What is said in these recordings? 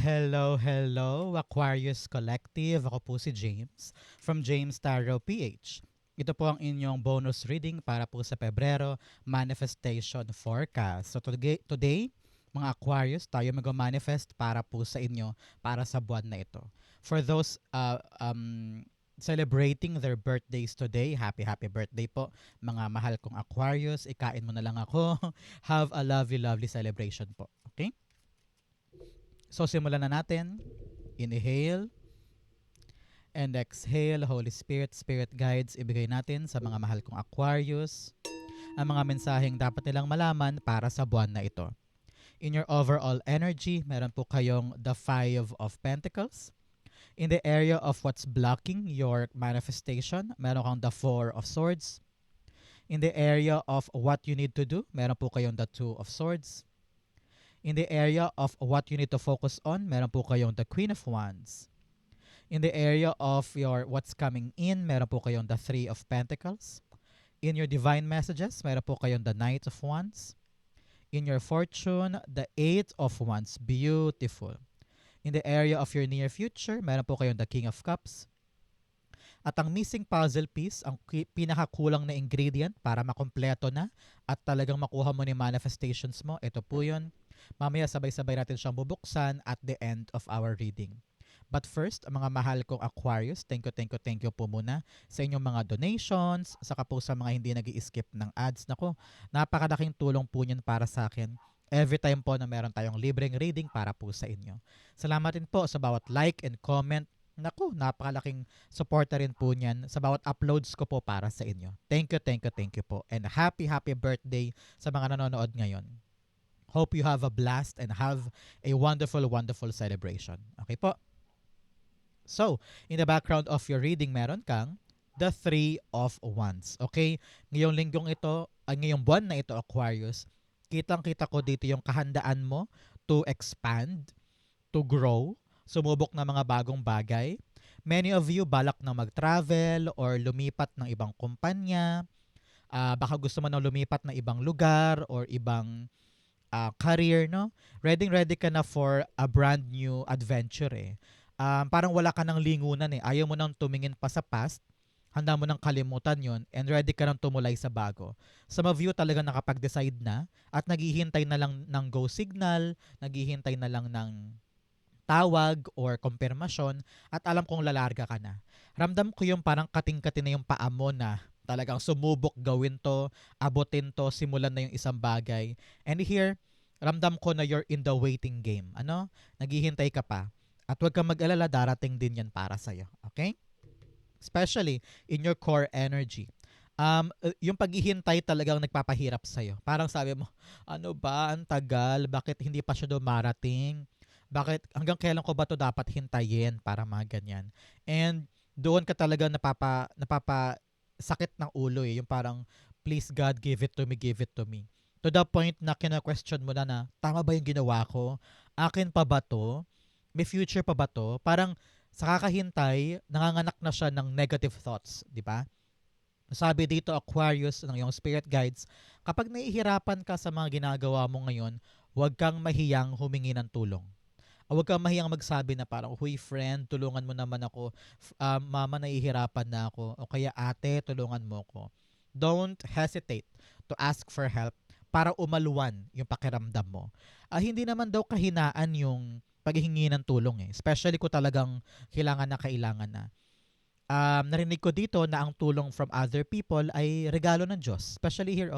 Hello, Aquarius Collective. Ako po si James from James Tarot PH. Ito po ang inyong bonus reading para po sa Pebrero Manifestation Forecast. So today mga Aquarius, tayo mag-manifest para po sa inyo para sa buwan na ito. For those celebrating their birthdays today, happy birthday po mga mahal kong Aquarius. Ikain mo na lang ako. Have a lovely celebration po. Okay? So simulan na natin. Inhale and exhale. Holy Spirit, Spirit Guides, ibigay natin sa mga mahal kong Aquarius ang mga mensaheng dapat nilang malaman para sa buwan na ito. In your overall energy, meron po kayong the Five of Pentacles. In the area of what's blocking your manifestation, meron kang the Four of Swords. In the area of what you need to do, meron po kayong the Two of Swords. In the area of what you need to focus on, meron po kayong the Queen of Wands. In the area of your what's coming in, meron po kayong the Three of Pentacles. In your divine messages, meron po kayong the Knight of Wands. In your fortune, the Eight of Wands. Beautiful. In the area of your near future, meron po kayong the King of Cups. At ang missing puzzle piece, ang pinakakulang na ingredient para makumpleto na at talagang makuha mo ni manifestations mo, ito po yun. Mamaya sabay-sabay natin siyang bubuksan at the end of our reading. But first, mga mahal kong Aquarius, thank you po muna sa inyong mga donations, saka po sa mga hindi nag-i-skip ng ads. Nako, napakalaking tulong po niyan para sa akin. Every time po na meron tayong libreng reading para po sa inyo. Salamat din po sa bawat like and comment. Naku, napakalaking suporta rin po niyan sa bawat uploads ko po para sa inyo. Thank you po. And happy birthday sa mga nanonood ngayon. Hope you have a blast and have a wonderful celebration. Okay po? So, in the background of your reading, meron kang the Three of Wands. Okay? Ngayong buwan na ito, Aquarius, kitang-kita ko dito yung kahandaan mo to expand, to grow, sumubok ng mga bagong bagay. Many of you balak na mag-travel or lumipat ng ibang kumpanya. Baka gusto mo na lumipat ng ibang lugar or ibang career, no? Ready ka na for a brand new adventure eh. Parang wala ka ng lingunan eh. Ayaw mo nang tumingin pa sa past. Handa mo nang kalimutan yon and ready ka nang tumulay sa bago. Some of you talaga nakapag-decide na at naghihintay na lang ng go signal, naghihintay na lang ng tawag or kumpirmasyon at alam kong lalarga ka na. Ramdam ko yung parang kating-kating na yung paa mo na talagang sumubok gawin to, abutin to, simulan na yung isang bagay. And here, ramdam ko na you're in the waiting game. Ano? Naghihintay ka pa. At huwag kang mag-alala, darating din yan para sa'yo. Okay? Especially in your core energy. Yung paghihintay talagang nagpapahirap sa'yo. Parang sabi mo, ano ba, ang tagal, bakit hindi pa siya dumarating? Bakit, hanggang kailan ko ba to dapat hintayin para mga ganyan? And doon ka talaga napapasakit ng ulo eh. Yung parang, please God, give it to me. To the point na kina-question mo na tama ba yung ginawa ko? Akin pa ba to? May future pa ba to? Parang sa kakahintay, nanganganak na siya ng negative thoughts, di ba? Sabi dito, Aquarius, ng iyong spirit guides, kapag nahihirapan ka sa mga ginagawa mo ngayon, huwag kang mahiyang humingi ng tulong. Huwag kang mahiyang magsabi na parang, huy friend, tulungan mo naman ako. Mama, nahihirapan na ako. O kaya ate, tulungan mo ako. Don't hesitate to ask for help para umaluan yung pakiramdam mo. Hindi naman daw kahinaan yung paghihingi ng tulong eh. Especially kung talagang kailangan na. Narinig ko dito na ang tulong from other people ay regalo ng Diyos. Especially here,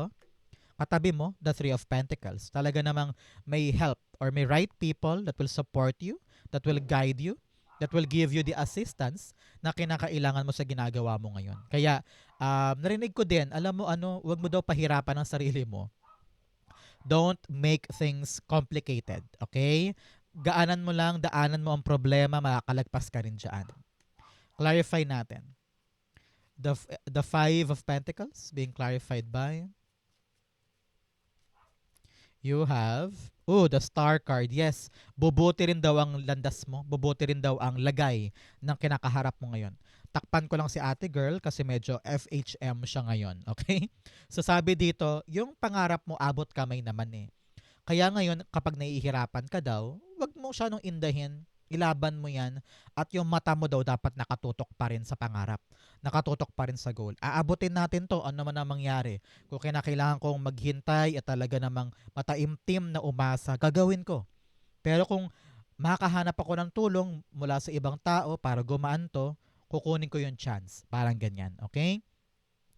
katabi mo, the Three of Pentacles. Talaga namang may help or may right people that will support you, that will guide you, that will give you the assistance na kinakailangan mo sa ginagawa mo ngayon. Kaya, narinig ko din, alam mo wag mo daw pahirapan ang sarili mo. Don't make things complicated, okay? Daanan mo ang problema, makakalagpas ka rin dyan. Clarify natin. The Five of Pentacles being clarified by you have the Star card. Yes, bubuti rin daw ang landas mo, bubuti rin daw ang lagay ng kinakaharap mo ngayon. Takpan ko lang si ate girl kasi medyo FHM siya ngayon, okay? So sabi dito, yung pangarap mo abot kamay naman eh. Kaya ngayon, kapag nahihirapan ka daw, wag mo siya nung indahin. Ilaban mo yan. At yung mata mo daw dapat nakatutok pa rin sa pangarap. Nakatutok pa rin sa goal. Aabutin natin to. Ano man ang mangyari. Kung kinakailangan kong maghintay at talaga namang mataimtim na umasa, gagawin ko. Pero kung makakahanap ako ng tulong mula sa ibang tao para gumaan to, kukunin ko yung chance. Parang ganyan. Okay?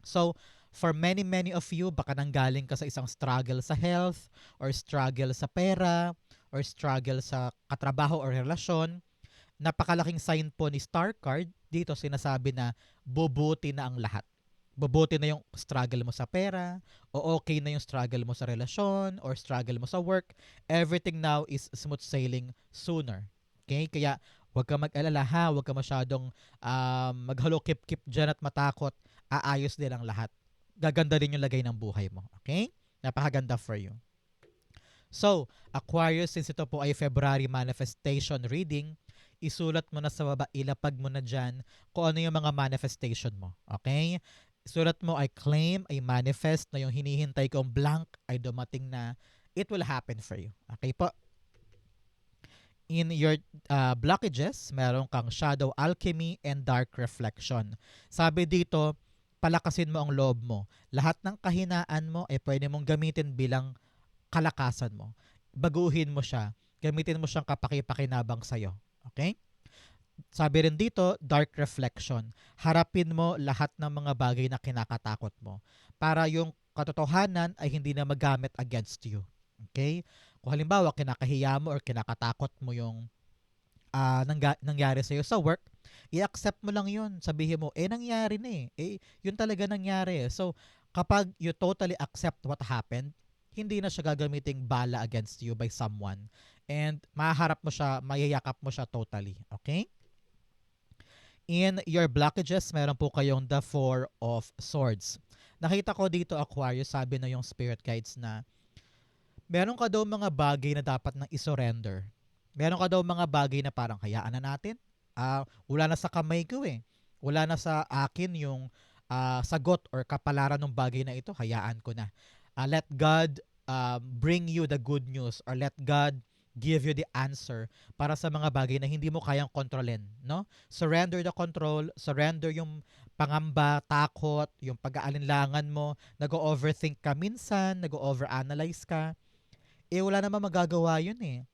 So, for many, many of you, baka nanggaling ka sa isang struggle sa health, or struggle sa pera, or struggle sa katrabaho or relasyon. Napakalaking sign po ni Star Card. Dito sinasabi na bubuti na ang lahat. Bubuti na yung struggle mo sa pera, o okay na yung struggle mo sa relasyon, or struggle mo sa work. Everything now is smooth sailing sooner. Okay? Kaya huwag ka mag-alala ha, huwag ka masyadong maghalokip-kip dyan at matakot. Aayos din ang lahat. Gaganda din yung lagay ng buhay mo. Okay? Napakaganda for you. So, Aquarius, since ito po ay February manifestation reading, isulat mo na sa baba, ilapag mo na dyan kung ano yung mga manifestation mo. Okay? Isulat mo, I claim, I manifest na yung hinihintay kong blank ay dumating na. It will happen for you. Okay po? In your blockages, meron kang shadow alchemy and dark reflection. Sabi dito, palakasin mo ang loob mo. Lahat ng kahinaan mo ay pwede mong gamitin bilang kalakasan mo. Baguhin mo siya. Gamitin mo siyang kapaki-pakinabang sa'yo. Okay? Sabi rin dito, dark reflection. Harapin mo lahat ng mga bagay na kinakatakot mo para yung katotohanan ay hindi na magamit against you. Okay? Kung halimbawa, kinakahiya mo or kinakatakot mo yung nangyari sa'yo sa work, i-accept mo lang yun. Sabihin mo, nangyari na eh. Yun talaga nangyari. So, kapag you totally accept what happened, hindi na siya gagamiting bala against you by someone. And maharap mo siya, mayayakap mo siya totally. Okay? In your blockages, meron po kayong the Four of Swords. Nakita ko dito, Aquarius, sabi na yung spirit guides na meron ka daw mga bagay na dapat nang isurrender. Meron ka daw mga bagay na parang hayaan na natin. Wala na sa kamay ko eh. Wala na sa akin yung sagot or kapalaran ng bagay na ito. Hayaan ko na. Let God bring you the good news, or let God give you the answer para sa mga bagay na hindi mo kayang kontrolin, no? Surrender the control, surrender yung pangamba, takot, yung pag-aalinlangan mo, nag-overthink ka minsan, nag-overanalyze ka. Wala naman magagawa yun eh.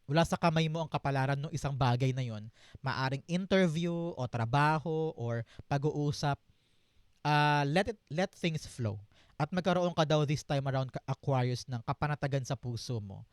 Wala sa kamay mo ang kapalaran ng isang bagay na yun. Maaring interview o trabaho or pag-uusap. Let things flow. At magkaroon ka daw this time around, Aquarius, ng kapanatagan sa puso mo.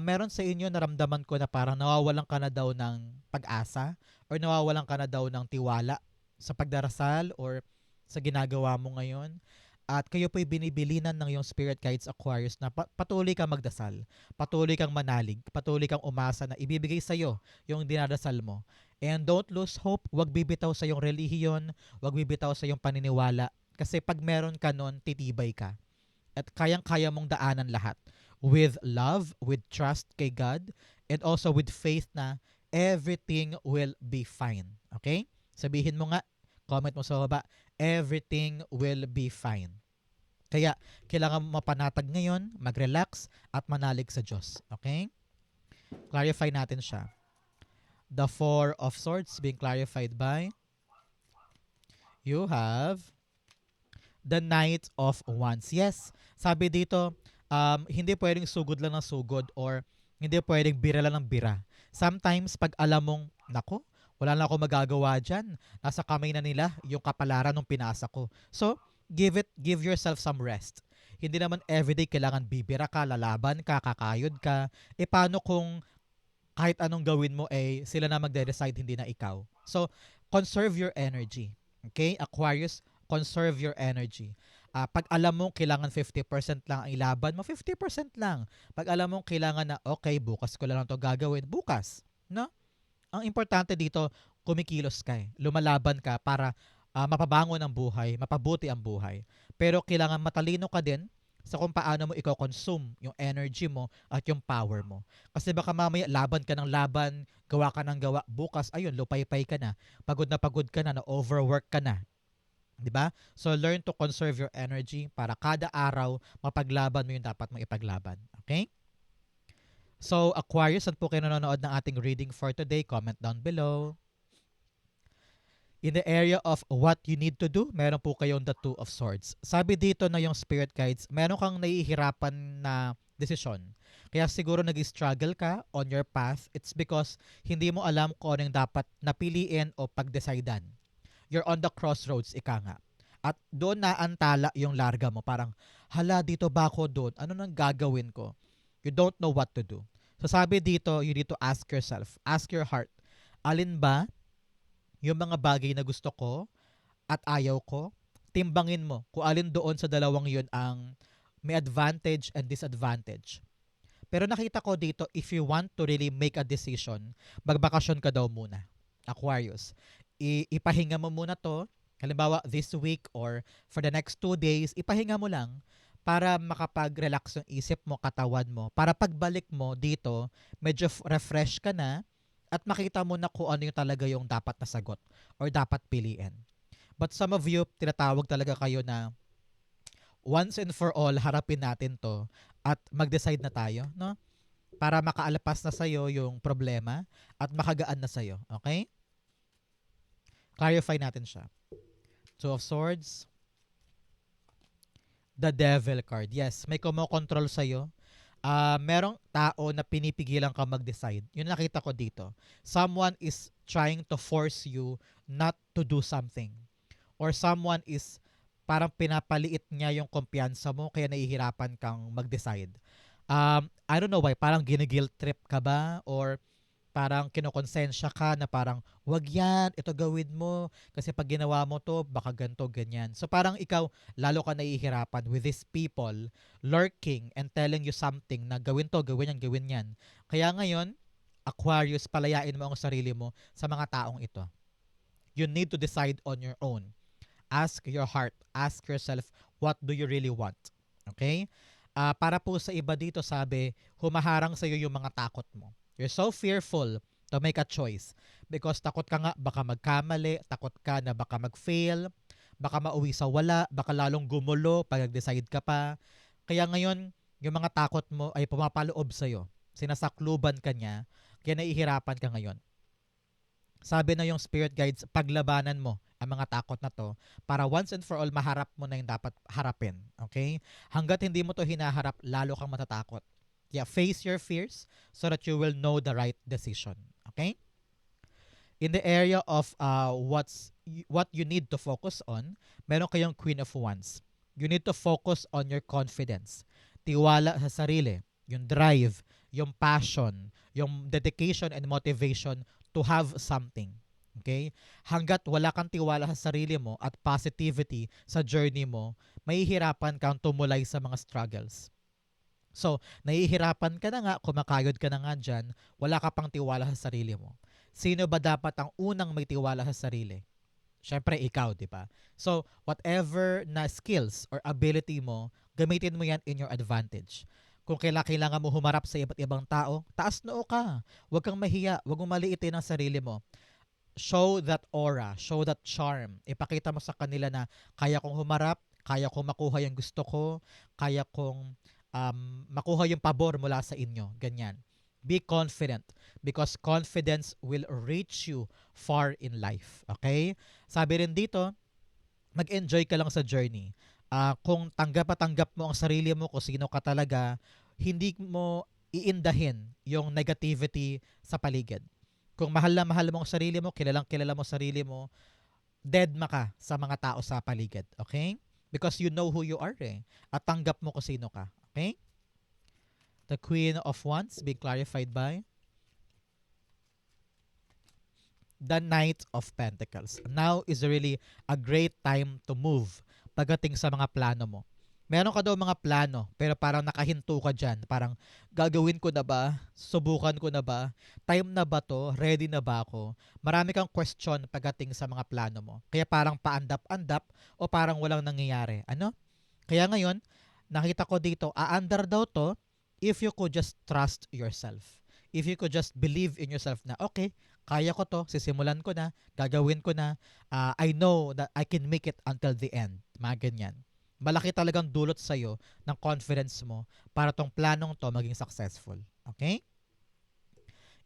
Meron sa inyo, naramdaman ko na parang nawawalan ka na daw ng pag-asa, or nawawalan ka na daw ng tiwala sa pagdarasal or sa ginagawa mo ngayon. At kayo po'y binibilinan ng iyong spirit guides, Aquarius, na patuloy kang magdasal, patuloy kang manalig, patuloy kang umasa na ibibigay sa iyo yung dinadasal mo. And don't lose hope, wag bibitaw sa iyong relihiyon, wag bibitaw sa iyong paniniwala, kasi pag meron ka nun, titibay ka. At kayang-kaya mong daanan lahat. With love, with trust kay God, and also with faith na everything will be fine. Okay? Sabihin mo nga, comment mo sa baba, everything will be fine. Kaya, kailangan mapanatag ngayon, mag-relax, at manalig sa Diyos. Okay? Clarify natin siya. The Four of Swords being clarified by, you have the Knight of Wands. Yes, sabi dito, hindi pwedeng sugod lang ng sugod, or hindi pwedeng bira lang ng bira. Sometimes, pag alam mong, nako, wala na ako magagawa dyan. Nasa kamay na nila yung kapalaran ng pinasa ko. So, give yourself some rest. Hindi naman everyday kailangan bibira ka, lalaban ka, kakayod ka. Paano kung kahit anong gawin mo sila na magde-decide, hindi na ikaw? So, conserve your energy. Okay? Aquarius, conserve your energy. Pag alam mo kailangan 50% lang ang ilaban mo, 50% lang. Pag alam mo kailangan na, okay, bukas ko lang to gagawin, bukas. No? Ang importante dito, kumikilos ka. Lumalaban ka para mapabangon ang buhay, mapabuti ang buhay. Pero kailangan matalino ka din sa kung paano mo i-consume yung energy mo at yung power mo. Kasi baka mamaya laban ka ng laban, gawa ka ng gawa, bukas, ayun, lupay-pay ka na pagod ka na overwork ka na. 'Di ba? So learn to conserve your energy para kada araw mapaglaban mo yung dapat mong ipaglaban. Okay? So, Aquarius, saan po kayo nanonood ng ating reading for today? Comment down below. In the area of what you need to do, meron po kayong the Two of Swords. Sabi dito na yung spirit guides, meron kang nahihirapan na desisyon. Kaya siguro nag-struggle ka on your path. It's because hindi mo alam kung ano yung dapat napiliin o pag-decidean. You're on the crossroads, ika nga. At doon naantala yung larga mo. Parang, hala, dito ba ako doon? Ano nang gagawin ko? You don't know what to do. So sabi dito, you need to ask yourself, ask your heart, alin ba yung mga bagay na gusto ko at ayaw ko? Timbangin mo kung alin doon sa dalawang yun ang may advantage and disadvantage. Pero nakita ko dito, if you want to really make a decision, magbakasyon ka daw muna. Aquarius. Ipahinga mo muna to. Halimbawa, this week or for the next 2 days, ipahinga mo lang para makapag-relax yung isip mo, katawan mo. Para pagbalik mo dito, medyo refresh ka na at makita mo na kung ano yung talaga yung dapat na sagot or dapat piliin. But some of you, tinatawag talaga kayo na once and for all, harapin natin to at mag-decide na tayo, no? Para makaalapas na sa'yo yung problema at makagaan na sa'yo. Okay? Clarify natin siya. Two of Swords. The Devil card. Yes, may kumokontrol sa'yo. Merong tao na pinipigilan ka mag-decide. Yun nakita ko dito. Someone is trying to force you not to do something. Or someone is parang pinapaliit niya yung kumpiyansa mo kaya nahihirapan kang mag-decide. I don't know why. Parang ginigilt trip ka ba? Or parang kinokonsensya ka na parang wag yan, ito gawin mo kasi pag ginawa mo to baka ganto ganyan. So parang ikaw lalo ka nahihirapan with these people lurking and telling you something na gawin to, gawin yan. Kaya ngayon, Aquarius, palayain mo ang sarili mo sa mga taong ito. You need to decide on your own. Ask your heart, ask yourself, what do you really want? Okay? Para po sa iba dito sabi, humaharang sa iyo yung mga takot mo. You're so fearful to make a choice because takot ka nga baka magkamali, takot ka na baka mag-fail, baka mauwi sa wala, baka lalong gumulo pag nag-decide ka pa. Kaya ngayon, yung mga takot mo ay pumapaloob sa'yo. Sinasakluban ka niya, kaya nahihirapan ka ngayon. Sabi na yung spirit guides, paglabanan mo ang mga takot na to para once and for all maharap mo na yung dapat harapin. Okay? Hanggat hindi mo to hinaharap, lalo kang matatakot. Yeah, face your fears so that you will know the right decision. Okay? In the area of what you need to focus on, meron kayong Queen of Wands. You need to focus on your confidence. Tiwala sa sarili, yung drive, yung passion, yung dedication and motivation to have something. Okay? Hanggat wala kang tiwala sa sarili mo at positivity sa journey mo, mahihirapan kang tumulay sa mga struggles. So, nahihirapan ka na nga, kumakayod ka na nga dyan, wala ka pang tiwala sa sarili mo. Sino ba dapat ang unang may tiwala sa sarili? Siyempre, ikaw, di ba? So, whatever na skills or ability mo, gamitin mo yan in your advantage. Kung kailangan mo humarap sa iba't ibang tao, taas noo ka. Huwag kang mahiya, huwag mong maliitin ang sarili mo. Show that aura, show that charm. Ipakita mo sa kanila na kaya kong humarap, kaya kong makuha yung gusto ko, kaya kong makuha yung pabor mula sa inyo. Ganyan. Be confident because confidence will reach you far in life. Okay? Sabi rin dito, mag-enjoy ka lang sa journey. Kung tanggap mo ang sarili mo kung sino ka talaga, hindi mo iindahin yung negativity sa paligid. Kung mahal na mahal mo ang sarili mo, kilalang kilala mo sarili mo, deadma ka sa mga tao sa paligid. Okay? Because you know who you are eh. At tanggap mo kung sino ka. Okay? The Queen of Wands being clarified by the Knight of Pentacles. Now is really a great time to move pagdating sa mga plano mo. Meron ka daw mga plano, pero parang nakahinto ka dyan. Parang, gagawin ko na ba? Subukan ko na ba? Time na ba to? Ready na ba ako? Marami kang question pagdating sa mga plano mo. Kaya parang paandap-andap o parang walang nangyayari. Ano? Kaya ngayon, nakita ko dito, aandar daw to if you could just trust yourself. If you could just believe in yourself na, okay, kaya ko to, sisimulan ko na, gagawin ko na, I know that I can make it until the end. Mga ganyan. Malaki talagang dulot sa'yo ng confidence mo para tong planong to maging successful. Okay?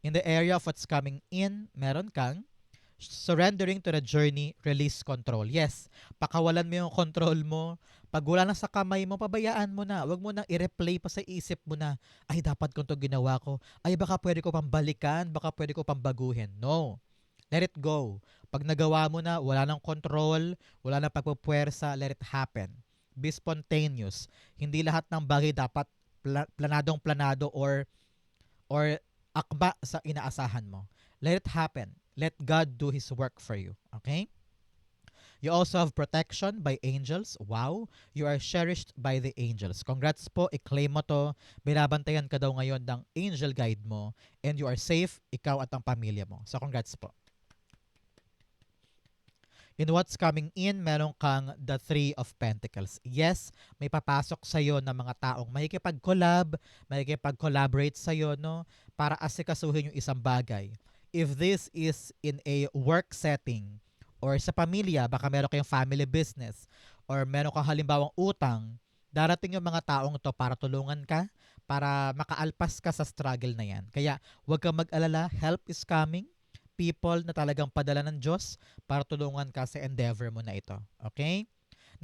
In the area of what's coming in, meron kang surrendering to the journey, release control. Yes, pakawalan mo yung control mo. Pag wala na sa kamay mo, pabayaan mo na. Huwag mo nang i-replay pa sa isip mo na, ay, dapat kong to ginawa ko. Ay, baka pwede ko pang balikan, baka pwede ko pang baguhin. No. Let it go. Pag nagawa mo na, wala nang control, wala nang pagpupuwersa, let it happen. Be spontaneous. Hindi lahat ng bagay dapat planadong-planado or akba sa inaasahan mo. Let it happen. Let God do His work for you. Okay? You also have protection by angels. Wow! You are cherished by the angels. Congrats po, i-claim mo to. Binabantayan ka daw ngayon ng angel guide mo and you are safe, ikaw at ang pamilya mo. So congrats po. In what's coming in, meron kang the Three of Pentacles. Yes, may papasok sa'yo na mga taong makikipag-collaborate sa'yo, no? Para asikasuhin yung isang bagay. If this is in a work setting or sa pamilya, baka meron kayong family business or meron kang halimbawang utang, darating yung mga taong to para tulungan ka, para makaalpas ka sa struggle na yan. Kaya huwag kang mag-alala, help is coming. People na talagang padala ng Diyos para tulungan ka sa endeavor mo na ito. Okay?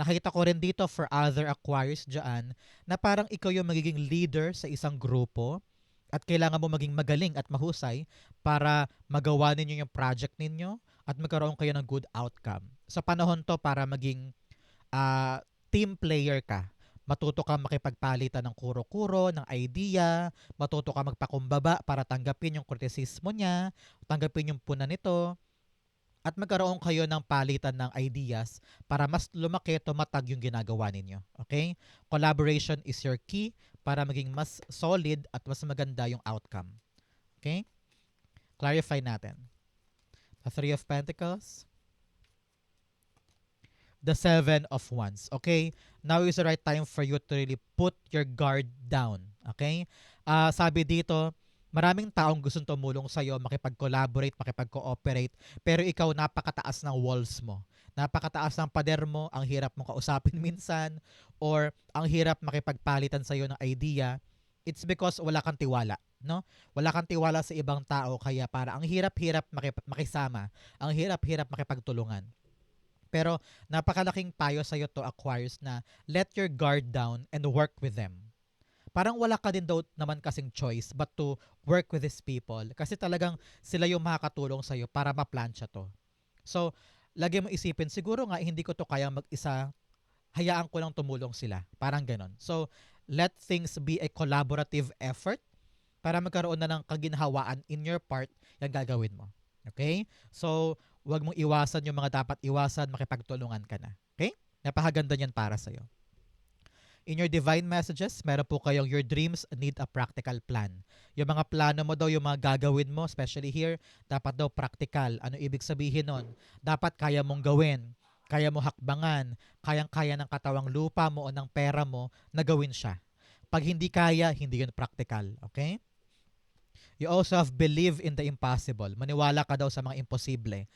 Nakita ko rin dito for other Aquarius dyan na parang ikaw yung magiging leader sa isang grupo at kailangan mo maging magaling at mahusay para magawa ninyo yung project ninyo at magkaroon kayo ng good outcome. Sa panahon to para maging team player ka. Matuto ka makipagpalitan ng kuro-kuro, ng idea, matuto ka magpakumbaba para tanggapin yung kritisismo niya, tanggapin yung puna nito, at magkaroon kayo ng palitan ng ideas para mas lumaki, tumatag yung ginagawa ninyo. Okay? Collaboration is your key para maging mas solid at mas maganda yung outcome. Okay? Clarify natin. The Three of Pentacles. The Seven of Wands. Okay? Now is the right time for you to really put your guard down. Okay? Sabi dito, maraming taong gustong tumulong sa'yo, makipag-collaborate, makipag-cooperate, pero ikaw napakataas ng walls mo. Napakataas ng pader mo, ang hirap mong kausapin minsan, or ang hirap makipagpalitan sa'yo ng idea. It's because wala kang tiwala. No? Wala kang tiwala sa ibang tao, kaya para ang hirap-hirap makisama, ang hirap-hirap makipagtulungan. Pero napakalaking payo sa'yo to, Aquarius, na let your guard down and work with them. Parang wala ka din daw naman kasing choice but to work with these people kasi talagang sila yung makakatulong sa'yo para ma-plancha to. So, lagi mo isipin, siguro nga hindi ko to kayang mag-isa, hayaan ko lang tumulong sila. Parang ganon. So, let things be a collaborative effort para magkaroon na ng kaginhawaan in your part yung gagawin mo. Okay? So, huwag mong iwasan yung mga dapat iwasan, makipagtulungan ka na. Okay? Napakaganda niyan para sa'yo. In your divine messages, meron po kayong your dreams need a practical plan. Yung mga plano mo daw, yung mga gagawin mo, especially here, dapat daw practical. Ano ibig sabihin nun? Dapat kaya mong gawin, kaya mo hakbangan, kayang-kaya ng katawang lupa mo o ng pera mo na gawin siya. Pag hindi kaya, hindi yun practical. Okay? You also have believe in the impossible. Maniwala ka daw sa mga imposible.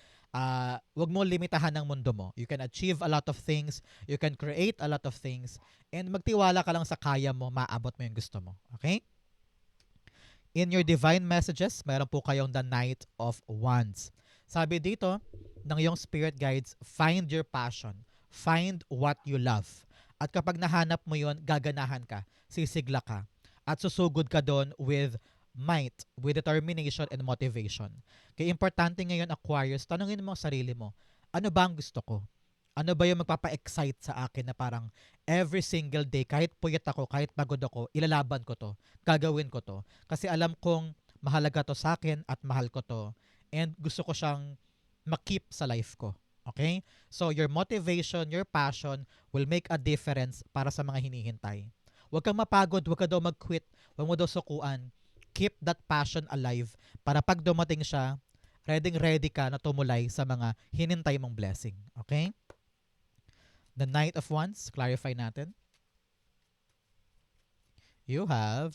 Wag mo limitahan ng mundo mo. You can achieve a lot of things. You can create a lot of things. And magtiwala ka lang sa kaya mo, maabot mo yung gusto mo. Okay? In your divine messages, meron po kayong the Knight of Wands. Sabi dito, ng iyong spirit guides, find your passion. Find what you love. At kapag nahanap mo yon, gaganahan ka, sisigla ka, at susugod ka doon with might, with determination and motivation. Kaya importante ngayon, Aquarius, tanungin mo ang sarili mo, ano ba ang gusto ko? Ano ba yung magpapa-excite sa akin na parang every single day, kahit puyat ako, kahit pagod ako, ilalaban ko to, gagawin ko to. Kasi alam kong mahalaga to sa akin at mahal ko to. And gusto ko siyang makip sa life ko. Okay? So your motivation, your passion will make a difference para sa mga hinihintay. Huwag kang mapagod, huwag ka daw mag-quit, huwag mo daw sukuan. Keep that passion alive para pag dumating siya, ready ka na tumulay sa mga hinintay mong blessing. Okay? The Knight of Wands, clarify natin. You have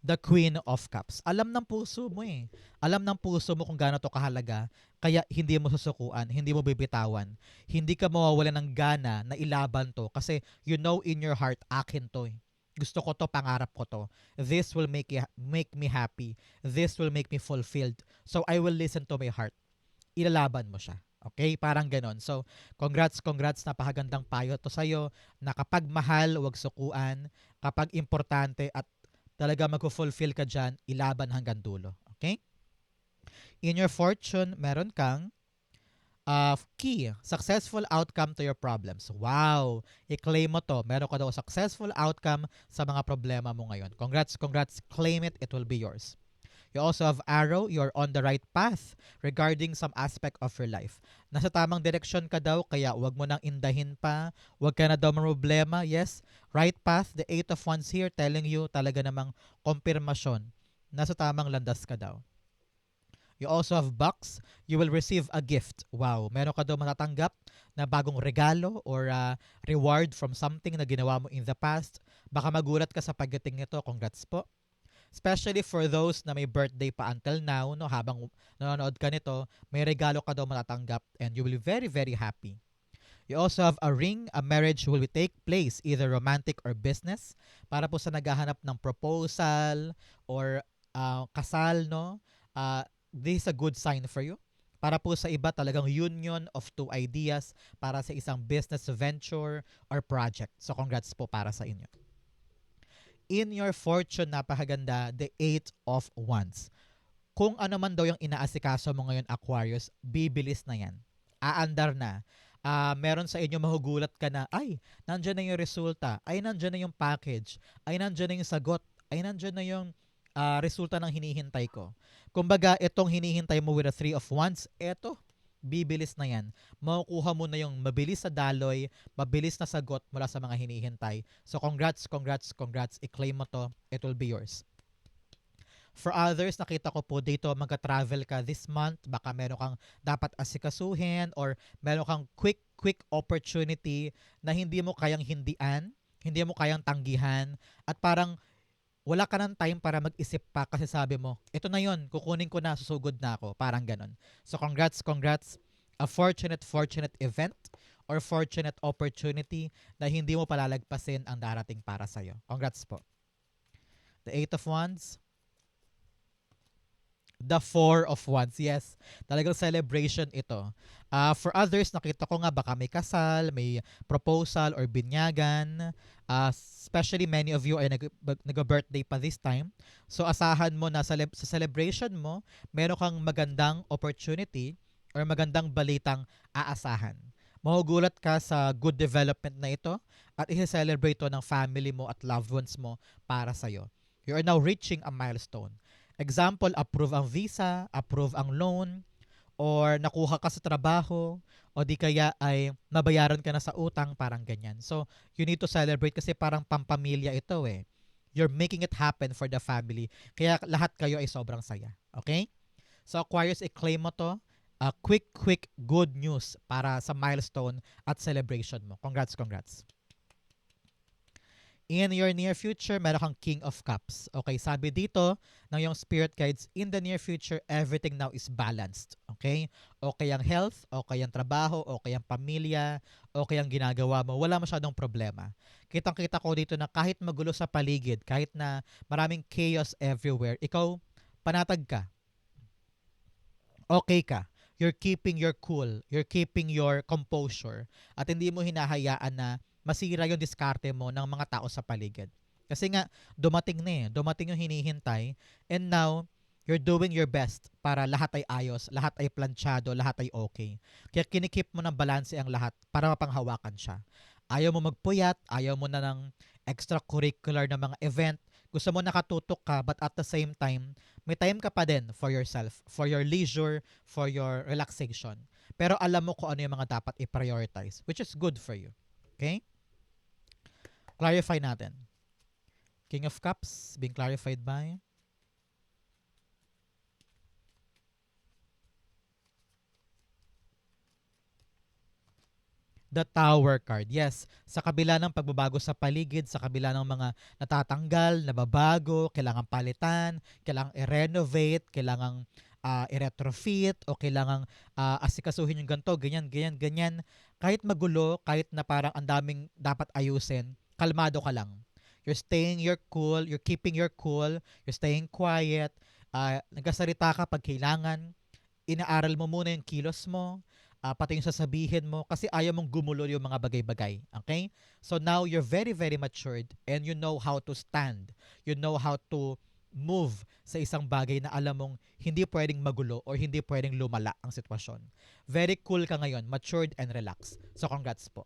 the Queen of Cups. Alam ng puso mo eh. Alam ng puso mo kung gaano to kahalaga, kaya hindi mo susukuan, hindi mo bibitawan. Hindi ka mawawalan ng gana na ilaban to kasi you know in your heart, akin to eh. Gusto ko to, pangarap ko to. This will make me happy. This will make me fulfilled. So I will listen to my heart. Ilalaban mo siya. Okay? Parang ganon. So, congrats, napakagandang payo to sa'yo na kapag mahal, wag sukuan. Kapag importante at talaga mag-fulfill ka dyan, ilaban hanggang dulo. Okay? In your fortune, meron kang key, successful outcome to your problems. Wow! I-claim mo to. Meron ka daw successful outcome sa mga problema mo ngayon. Congrats. Claim it. It will be yours. You also have arrow. You're on the right path regarding some aspect of your life. Nasa tamang direksyon ka daw, kaya wag mo nang indahin pa. Wag ka na daw problema. Yes, right path. The 8 of Wands here telling you talaga namang konfirmasyon. Nasa tamang landas ka daw. You also have box. You will receive a gift. Wow, meron ka daw matatanggap na bagong regalo or reward from something na ginawa mo in the past. Baka magulat ka sa pagdating nito. Congrats po. Especially for those na may birthday pa until now, no, habang nanonood ka nito, may regalo ka daw matatanggap and you will be very, very happy. You also have a ring. A marriage will take place, either romantic or business. Para po sa naghahanap ng proposal or kasal, no? This is a good sign for you. Para po sa iba, talagang union of two ideas para sa isang business venture or project. So congrats po para sa inyo. In your fortune, napakaganda, the 8 of Wands. Kung ano man daw yung inaasikaso mo ngayon, Aquarius, bibilis na yan. Aandar na. Meron sa inyo mahugulat ka na, ay, nandyan na yung resulta, ay, nandyan na yung package, ay, nandyan na yung sagot, ay, nandyan na yung resulta ng hinihintay ko. Kumbaga, itong hinihintay mo with a 3 of Wands, eto, bibilis na yan. Makukuha mo na yung mabilis na daloy, mabilis na sagot mula sa mga hinihintay. So congrats. I-claim mo to. It will be yours. For others, nakita ko po dito, magka-travel ka this month. Baka meron kang dapat asikasuhin or meron kang quick opportunity na hindi mo kayang hindian, hindi mo kayang tanggihan, at parang wala ka ng time para mag-isip pa kasi sabi mo, ito na yon, kukunin ko na, susugod na ako. Parang ganon. So congrats. A fortunate event or fortunate opportunity na hindi mo palalagpasin ang darating para sa'yo. Congrats po. The 8 of Wands. The 4 of Wands. Yes, talagang celebration ito. For others, nakita ko nga baka may kasal, may proposal or binyagan. Especially many of you ay nag-birthday pa this time. So asahan mo na sa celebration mo, meron kang magandang opportunity or magandang balitang aasahan. Mahugulat ka sa good development na ito at i-celebrate to ng family mo at loved ones mo para sa'yo. You are now reaching a milestone. Example, approve ang visa, approve ang loan, or nakuha ka sa trabaho, o di kaya ay nabayaran ka na sa utang, parang ganyan. So, you need to celebrate kasi parang pampamilya ito eh. You're making it happen for the family. Kaya lahat kayo ay sobrang saya. Okay? So, Aquarius, i-claim mo to. Quick good news para sa milestone at celebration mo. Congrats. In your near future, meron kang King of Cups. Okay, sabi dito ng yung spirit guides, in the near future, everything now is balanced. Okay? Okay ang health, okay ang trabaho, okay ang pamilya, okay ang ginagawa mo. Wala masyadong problema. Kitang-kita ko dito na kahit magulo sa paligid, kahit na maraming chaos everywhere, ikaw, panatag ka. Okay ka. You're keeping your cool. You're keeping your composure. At hindi mo hinahayaan na masira yung diskarte mo ng mga tao sa paligid. Kasi nga, dumating yung hinihintay, and now, you're doing your best para lahat ay ayos, lahat ay planchado, lahat ay okay. Kaya kinikip mo ng balanse ang lahat para mapanghawakan siya. Ayaw mo magpuyat, ayaw mo na ng extracurricular na mga event, gusto mo nakatutok ka, but at the same time, may time ka pa din for yourself, for your leisure, for your relaxation. Pero alam mo kung ano yung mga dapat i-prioritize, which is good for you. Okay? Clarify natin. King of Cups being clarified by the Tower card. Yes, sa kabila ng pagbabago sa paligid, sa kabila ng mga natatanggal, nababago, kailangan palitan, kailangan i-renovate, kailangan i-retrofit, o kailangan asikasuhin yung ganito, ganyan. Kahit magulo, kahit na parang ang daming dapat ayusin, kalmado ka lang. You're staying your cool, you're keeping your cool, you're staying quiet, nagsasalita ka pag kailangan, inaaral mo muna yung kilos mo, pati yung sasabihin mo, kasi ayaw mong gumulo yung mga bagay-bagay. Okay? So now, you're very, very matured and you know how to stand. You know how to move sa isang bagay na alam mong hindi pwedeng magulo or hindi pwedeng lumala ang sitwasyon. Very cool ka ngayon, matured and relaxed. So congrats po.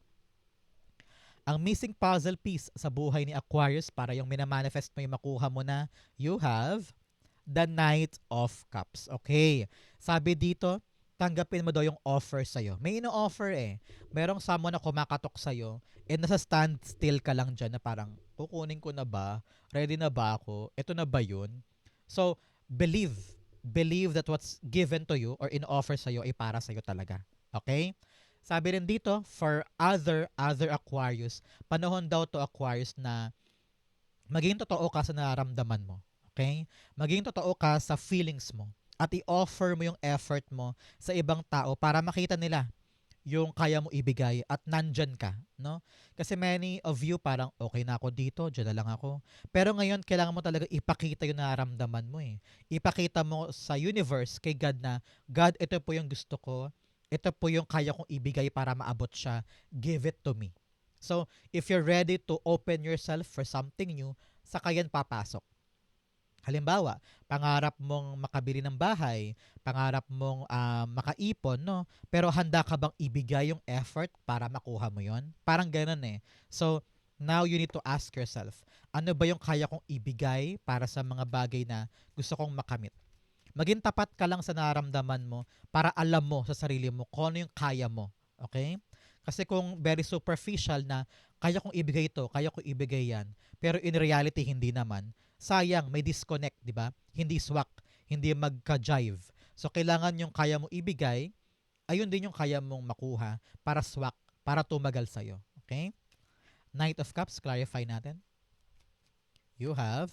Ang missing puzzle piece sa buhay ni Aquarius para yung minamanifest mo yung makuha mo na, you have the Knight of Cups. Okay. Sabi dito, tanggapin mo daw yung offer sa'yo. May ino-offer eh. Merong someone na kumakatok sa'yo and nasa stand still ka lang dyan na parang, kukunin ko na ba? Ready na ba ako? Ito na ba yun? So, believe. Believe that what's given to you or in-offer sa'yo ay para sa'yo talaga. Okay? Sabi rin dito, for other Aquarius, panahon daw to Aquarius na maging totoo ka sa nararamdaman mo. Okay? Maging totoo ka sa feelings mo. At i-offer mo yung effort mo sa ibang tao para makita nila yung kaya mo ibigay at nandyan ka. No? Kasi many of you parang, okay na ako dito, dyan na lang ako. Pero ngayon, kailangan mo talaga ipakita yung nararamdaman mo eh. Ipakita mo sa universe, kay God na, God, ito po yung gusto ko. Ito po yung kaya kong ibigay para maabot siya. Give it to me. So, if you're ready to open yourself for something new, saka yan papasok. Halimbawa, pangarap mong makabili ng bahay, pangarap mong makaipon, no? Pero handa ka bang ibigay yung effort para makuha mo yon? Parang ganun eh. So, now you need to ask yourself, ano ba yung kaya kong ibigay para sa mga bagay na gusto kong makamit? Maging tapat ka lang sa nararamdaman mo para alam mo sa sarili mo kung ano yung kaya mo. Okay? Kasi kung very superficial na kaya kong ibigay ito, kaya kong ibigay yan, pero in reality hindi naman, sayang, may disconnect, di ba? Hindi swak, hindi magka-jive. So kailangan yung kaya mo ibigay, ayun din yung kaya mong makuha para swak, para tumagal sa'yo. Okay? Knight of Cups, clarify natin. You have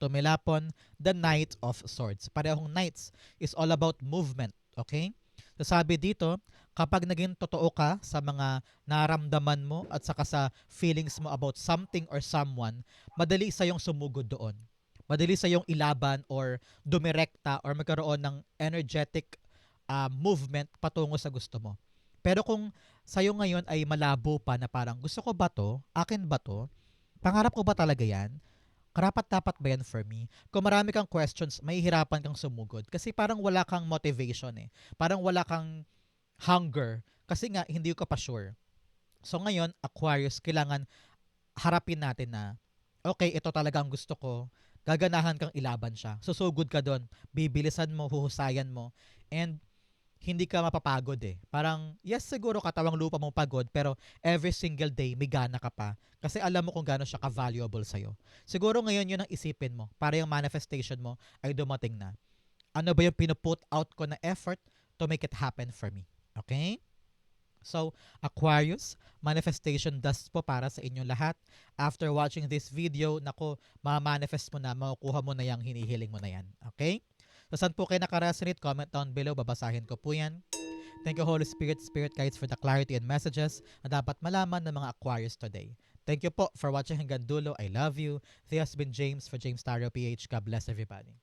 tumelapon, the Knight of Swords. Parehong knights is all about movement. Okay? So sabi dito, kapag naging totoo ka sa mga naramdaman mo at saka sa feelings mo about something or someone, madali sa yung sumugod doon. Madali sa yung ilaban or dumirekta or magkaroon ng energetic movement patungo sa gusto mo. Pero kung sa'yo ngayon ay malabo pa na parang gusto ko ba to? Akin ba to? Pangarap ko ba talaga yan? Karapat-dapat ba yan for me? Kung marami kang questions, mahihirapan kang sumugod. Kasi parang wala kang motivation eh. Parang wala kang hunger. Kasi nga, hindi ka pa sure. So ngayon, Aquarius, kailangan harapin natin na, okay, ito talaga ang gusto ko. Gaganahan kang ilaban siya. Susugod ka doon. Bibilisan mo, huhusayan mo. And hindi ka mapapagod eh. Parang, yes, siguro katawang lupa mong pagod, pero every single day, may gana ka pa. Kasi alam mo kung gaano siya ka-valuable sa'yo. Siguro ngayon yun ang isipin mo, para yung manifestation mo ay dumating na. Ano ba yung pinuput out ko na effort to make it happen for me? Okay? So, Aquarius, manifestation dust po para sa inyong lahat. After watching this video, nako, ma-manifest mo na, makukuha mo na yung hinihiling mo na yan. Okay? So, saan po kayo nakaresonate? Comment down below. Babasahin ko po yan. Thank you, Holy Spirit, Spirit Guides, for the clarity and messages na dapat malaman ng mga Aquarius today. Thank you po for watching hanggang dulo. I love you. This has been James for James Tarot PH. God bless everybody.